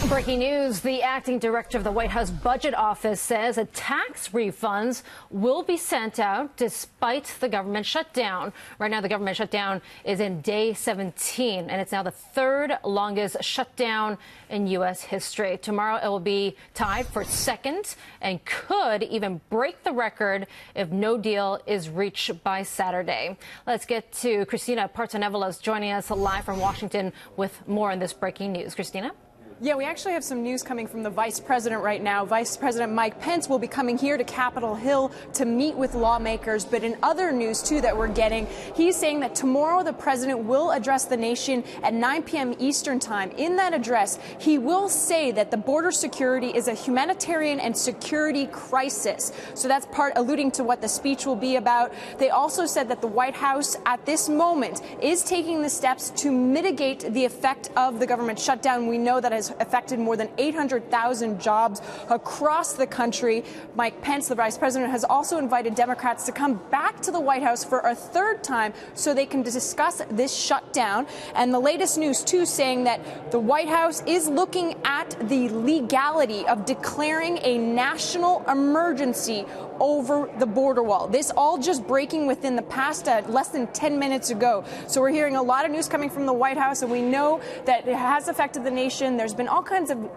Breaking news, the acting director of the White House Budget Office says that tax refunds will be sent out despite the government shutdown. Right now, the government shutdown is in day 17, and it's now the third longest shutdown in U.S. history. Tomorrow, it will be tied for second and could even break the record if no deal is reached by Saturday. Let's get to Christina Partonevelos joining us live from Washington with more on this breaking news. Christina? Yeah, we actually have some news coming from the vice president right now. Vice President Mike Pence will be coming here to Capitol Hill to meet with lawmakers. But in other news, too, that we're getting, he's saying that tomorrow the president will address the nation at 9 p.m. Eastern time. In that address, he will say that the border security is a humanitarian and security crisis. So that's part alluding to what the speech will be about. They also said that the White House at this moment is taking the steps to mitigate the effect of the government shutdown. We know that has affected more than 800,000 jobs across the country. Mike Pence, the vice president, has also invited Democrats to come back to the White House for a third time so they can discuss this shutdown. And the latest news, too, saying that the White House is looking at the legality of declaring a national emergency over the border wall. This all just breaking within the past less than 10 minutes ago. So we're hearing a lot of news coming from the White House, and we know that it has affected the nation. There's been all kinds of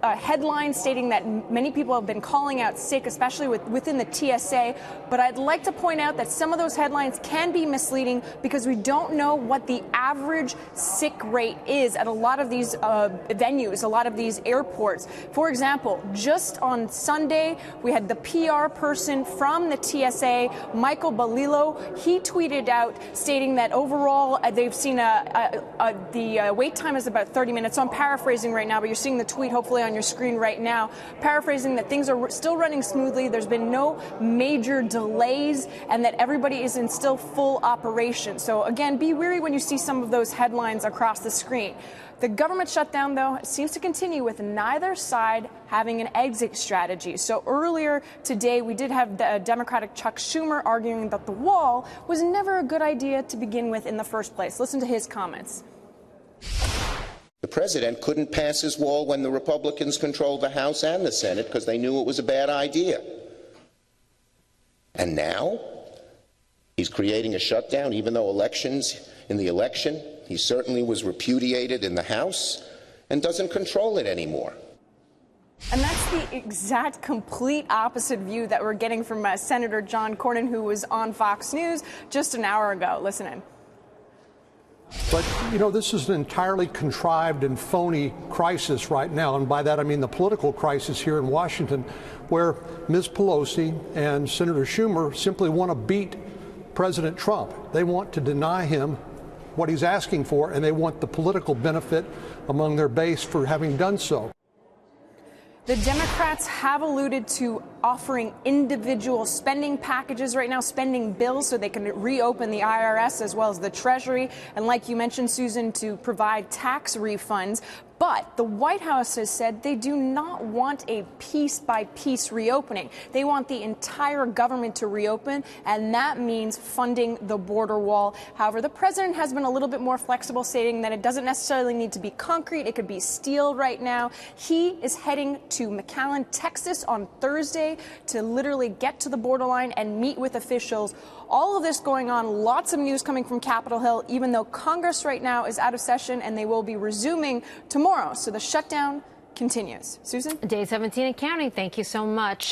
headlines stating that many people have been calling out sick, especially within the TSA. But I'd like to point out that some of those headlines can be misleading because we don't know what the average sick rate is at a lot of these venues, a lot of these airports. For example, just on Sunday, we had the PR person from the TSA, Michael Balilo. He tweeted out stating that overall they've seen the wait time is about 30 minutes. So I'm paraphrasing right now, but you're seeing the tweet hopefully on your screen right now. Paraphrasing that things are still running smoothly. There's been no major delays and that everybody is in still full operation. So again, be wary when you see some of those headlines across the screen. The government shutdown, though, seems to continue with neither side having an exit strategy. So earlier today, we did have the Democratic Chuck Schumer arguing that the wall was never a good idea to begin with in the first place. Listen to his comments. The president couldn't pass his wall when the Republicans controlled the House and the Senate because they knew it was a bad idea. And now he's creating a shutdown, even though in the election, he certainly was repudiated in the House and doesn't control it anymore. And that's the exact complete opposite view that we're getting from Senator John Cornyn, who was on Fox News just an hour ago. Listen in. But, you know, this is an entirely contrived and phony crisis right now. And by that, I mean the political crisis here in Washington, where Ms. Pelosi and Senator Schumer simply want to beat President Trump. They want to deny him what he's asking for, and they want the political benefit among their base for having done so. The Democrats have alluded to offering individual spending packages right now, spending bills so they can reopen the IRS as well as the Treasury. And like you mentioned, Susan, to provide tax refunds. But the White House has said they do not want a piece-by-piece reopening. They want the entire government to reopen, and that means funding the border wall. However, the president has been a little bit more flexible, stating that it doesn't necessarily need to be concrete. It could be steel right now. He is heading to McAllen, Texas on Thursday to literally get to the borderline and meet with officials. All of this going on, lots of news coming from Capitol Hill, even though Congress right now is out of session and they will be resuming tomorrow. So the shutdown continues. Susan? Day 17 and counting. Thank you so much.